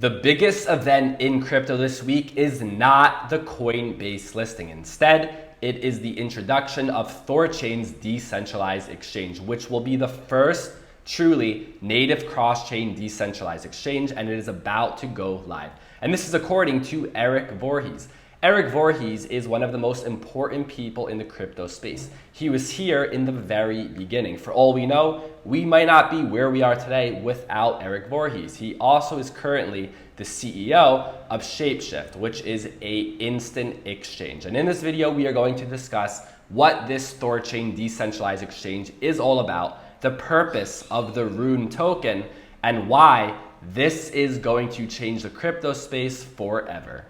The biggest event in crypto this week is not the Coinbase listing. Instead, it is the introduction of THORChain's decentralized exchange, which will be the first truly native cross-chain decentralized exchange, and it is about to go live. And this is according to Eric Voorhees. Eric Voorhees is one of the most important people in the crypto space. He was here in the very beginning. For all we know, we might not be where we are today without Eric Voorhees. He also is currently the CEO of Shapeshift, which is an instant exchange. And in this video, we are going to discuss what this THORChain decentralized exchange is all about, the purpose of the RUNE token, and why this is going to change the crypto space forever.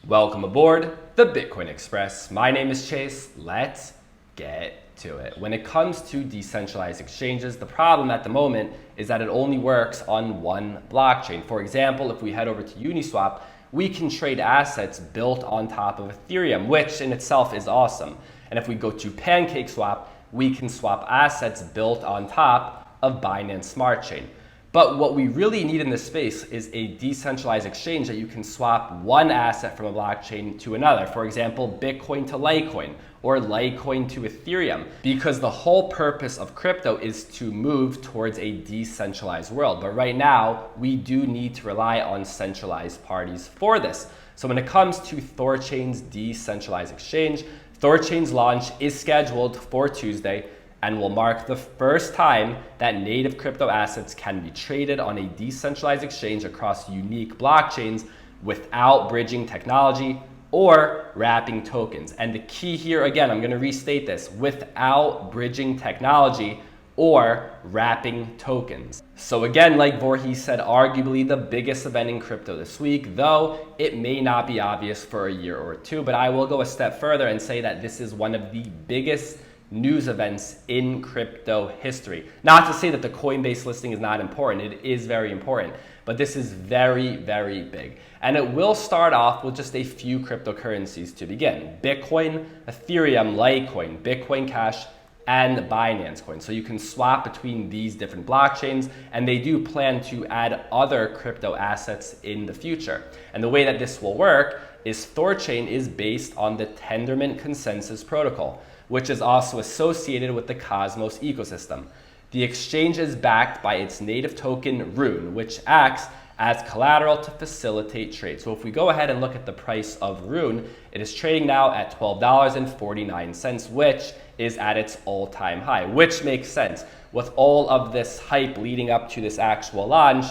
Welcome aboard the Bitcoin Express. My name is Chase. Let's get to it. When it comes to decentralized exchanges, the problem at the moment is that it only works on one blockchain. For example, if we head over to Uniswap, we can trade assets built on top of Ethereum, which in itself is awesome. And if we go to PancakeSwap, we can swap assets built on top of Binance Smart Chain. But what we really need in this space is a decentralized exchange that you can swap one asset from a blockchain to another. For example, Bitcoin to Litecoin or Litecoin to Ethereum, because the whole purpose of crypto is to move towards a decentralized world. But right now, we do need to rely on centralized parties for this. So when it comes to THORChain's decentralized exchange, THORChain's launch is scheduled for Tuesday, and will mark the first time that native crypto assets can be traded on a decentralized exchange across unique blockchains without bridging technology or wrapping tokens. And the key here, again, I'm gonna restate this, without bridging technology or wrapping tokens. So again, like Voorhees said, arguably the biggest event in crypto this week, though it may not be obvious for a year or two, but I will go a step further and say that this is one of the biggest news events in crypto history. Not to say that the Coinbase listing is not important, it is very important, but this is very, very big. And it will start off with just a few cryptocurrencies to begin. Bitcoin, Ethereum, Litecoin, Bitcoin Cash, and Binance Coin. So you can swap between these different blockchains, and they do plan to add other crypto assets in the future. And the way that this will work is THORChain is based on the Tendermint Consensus Protocol, which is also associated with the Cosmos ecosystem. The exchange is backed by its native token RUNE, which acts as collateral to facilitate trade. So if we go ahead and look at the price of RUNE, it is trading now at $12.49, which is at its all-time high, which makes sense. With all of this hype leading up to this actual launch,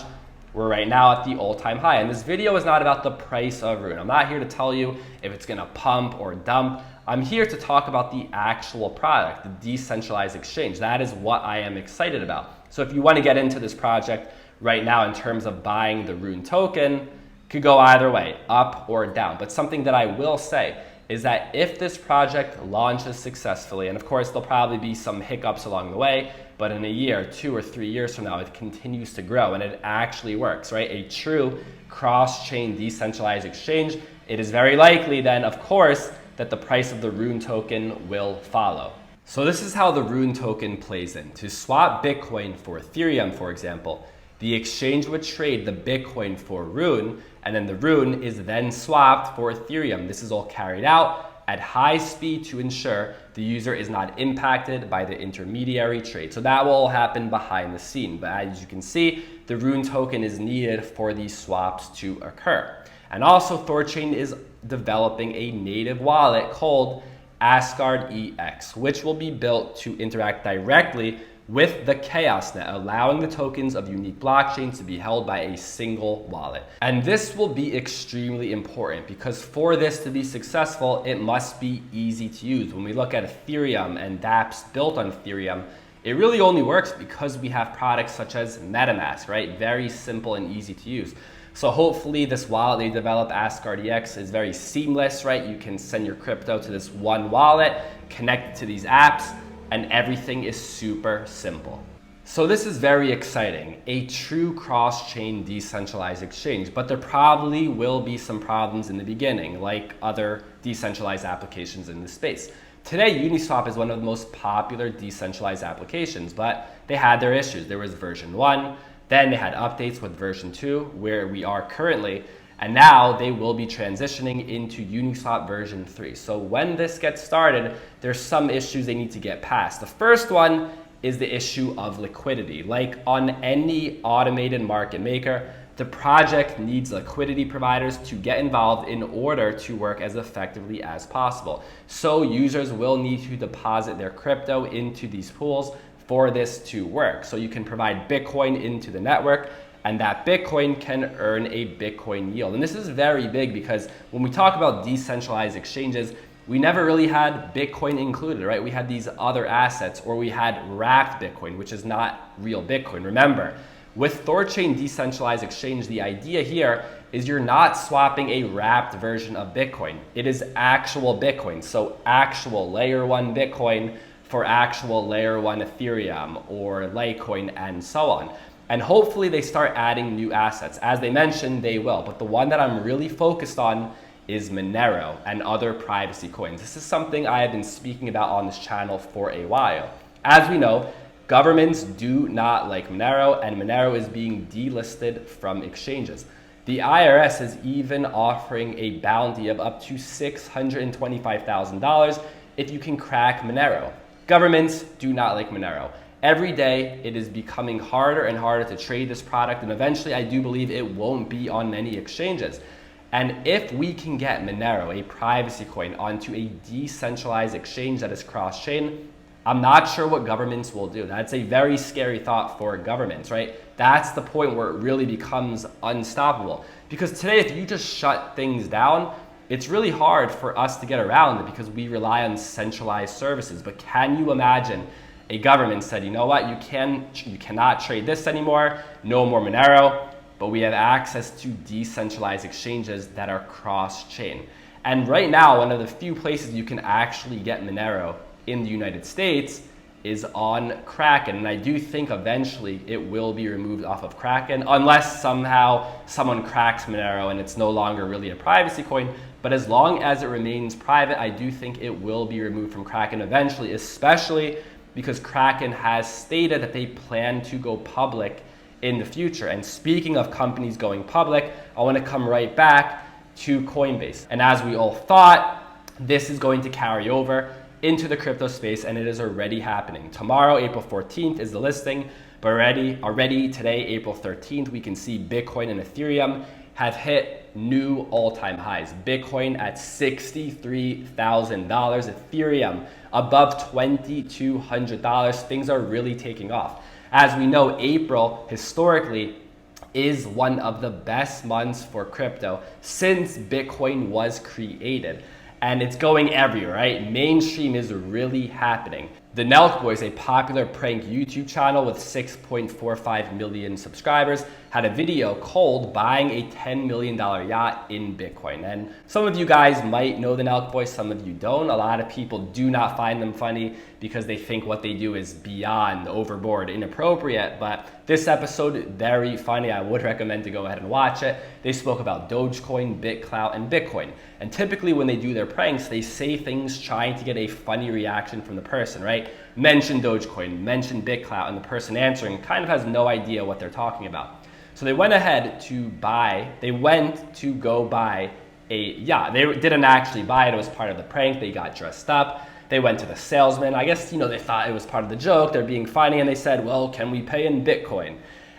we're right now at the all-time high. And this video is not about the price of RUNE. I'm not here to tell you if it's gonna pump or dump. I'm here to talk about the actual product, the decentralized exchange. That is what I am excited about. So if you want to get into this project right now in terms of buying the RUNE token, could go either way, up or down. But something that I will say is that if this project launches successfully, and of course there'll probably be some hiccups along the way, but in a year, 2 or 3 years from now, it continues to grow and it actually works, right? A true cross-chain decentralized exchange, it is very likely then, of course, that the price of the RUNE token will follow. So this is how the RUNE token plays in. To swap Bitcoin for Ethereum, for example, the exchange would trade the Bitcoin for RUNE, and then the RUNE is then swapped for Ethereum. This is all carried out at high speed to ensure the user is not impacted by the intermediary trade. So that will all happen behind the scene. But as you can see, the RUNE token is needed for these swaps to occur. And also THORChain is developing a native wallet called Asgard EX, which will be built to interact directly with the chaos net, allowing the tokens of unique blockchains to be held by a single wallet. And this will be extremely important because for this to be successful, it must be easy to use. When we look at Ethereum and dApps built on Ethereum, it really only works because we have products such as MetaMask, right? Very simple and easy to use. So hopefully this wallet they develop, Asgard EX, is very seamless, right? You can send your crypto to this one wallet, connect it to these apps, and everything is super simple. So this is very exciting, a true cross-chain decentralized exchange, but there probably will be some problems in the beginning, like other decentralized applications in this space. Today, Uniswap is one of the most popular decentralized applications, but they had their issues. There was version 1, Then they had updates with version 2, where we are currently, and now they will be transitioning into Uniswap version 3. So when this gets started, there's some issues they need to get past. The first one is the issue of liquidity. Like on any automated market maker, the project needs liquidity providers to get involved in order to work as effectively as possible. So users will need to deposit their crypto into these pools for this to work. So you can provide Bitcoin into the network, and that Bitcoin can earn a Bitcoin yield. And this is very big because when we talk about decentralized exchanges, we never really had Bitcoin included, right? We had these other assets, or we had wrapped Bitcoin, which is not real Bitcoin. Remember, with THORChain decentralized exchange, the idea here is you're not swapping a wrapped version of Bitcoin. It is actual Bitcoin. So actual layer 1 Bitcoin for actual layer 1 Ethereum or Litecoin and so on. And hopefully they start adding new assets. As they mentioned, they will. But the one that I'm really focused on is Monero and other privacy coins. This is something I have been speaking about on this channel for a while. As we know, governments do not like Monero, and Monero is being delisted from exchanges. The IRS is even offering a bounty of up to $625,000 if you can crack Monero. Governments do not like Monero. Every day, it is becoming harder and harder to trade this product, and eventually I do believe it won't be on many exchanges. And if we can get Monero, a privacy coin, onto a decentralized exchange that is cross-chain, I'm not sure what governments will do. That's a very scary thought for governments, right? That's the point where it really becomes unstoppable. Because today, if you just shut things down, it's really hard for us to get around it because we rely on centralized services. But can you imagine a government said, you know what, you cannot trade this anymore, no more Monero, but we have access to decentralized exchanges that are cross-chain. And right now, one of the few places you can actually get Monero in the United States is on Kraken. And I do think eventually it will be removed off of Kraken, unless somehow someone cracks Monero and it's no longer really a privacy coin. But as long as it remains private, I do think it will be removed from Kraken eventually, especially because Kraken has stated that they plan to go public in the future. And speaking of companies going public, I want to come right back to Coinbase. And as we all thought, this is going to carry over into the crypto space, and it is already happening. Tomorrow, April 14th, is the listing, but already today, April 13th, we can see Bitcoin and Ethereum have hit new all-time highs. Bitcoin at $63,000, Ethereum above $2,200. Things are really taking off. As we know, April historically is one of the best months for crypto since Bitcoin was created. And it's going everywhere, right? Mainstream is really happening. The Nelk Boys, a popular prank YouTube channel with 6.45 million subscribers, had a video called buying a $10 million yacht in Bitcoin. And some of you guys might know the Nelk Boys, some of you don't. A lot of people do not find them funny because they think what they do is beyond overboard, inappropriate. But this episode, very funny. I would recommend to go ahead and watch it. They spoke about Dogecoin, BitClout, and Bitcoin. And typically when they do their pranks, they say things trying to get a funny reaction from the person, right? Mention Dogecoin, mention BitClout, and the person answering kind of has no idea what they're talking about. So they went ahead to go buy a yacht. They didn't actually buy it. It was part of the prank. They got dressed up. They went to the salesman. I guess, they thought it was part of the joke. They're being funny, and they said, well, can we pay in Bitcoin?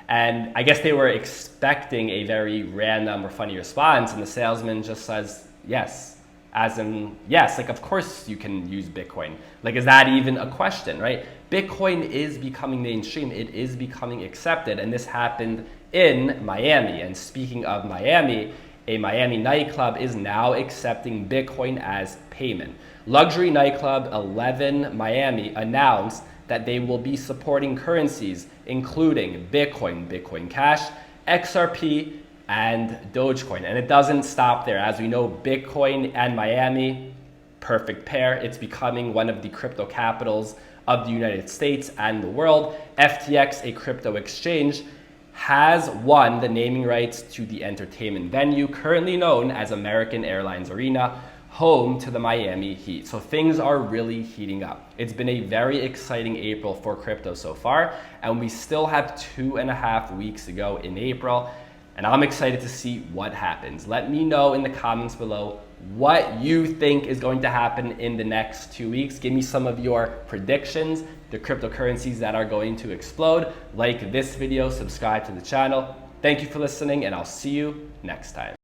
And I guess they were expecting a very random or funny response, and the salesman just says, yes. As in, yes, like, of course you can use Bitcoin. Like, is that even a question, right? Bitcoin is becoming mainstream. It is becoming accepted. And this happened in Miami. And speaking of Miami, a Miami nightclub is now accepting Bitcoin as payment. Luxury nightclub 11 Miami announced that they will be supporting currencies, including Bitcoin, Bitcoin Cash, XRP, and Dogecoin. And it doesn't stop there. As we know, Bitcoin and Miami, perfect pair. It's becoming one of the crypto capitals of the United States and the world. FTX, a crypto exchange, has won the naming rights to the entertainment venue, currently known as American Airlines Arena, home to the Miami Heat. So things are really heating up. It's been a very exciting April for crypto so far, and we still have 2.5 weeks to go in April, and I'm excited to see what happens. Let me know in the comments below what you think is going to happen in the next 2 weeks. Give me some of your predictions, the cryptocurrencies that are going to explode. Like this video, subscribe to the channel. Thank you for listening, and I'll see you next time.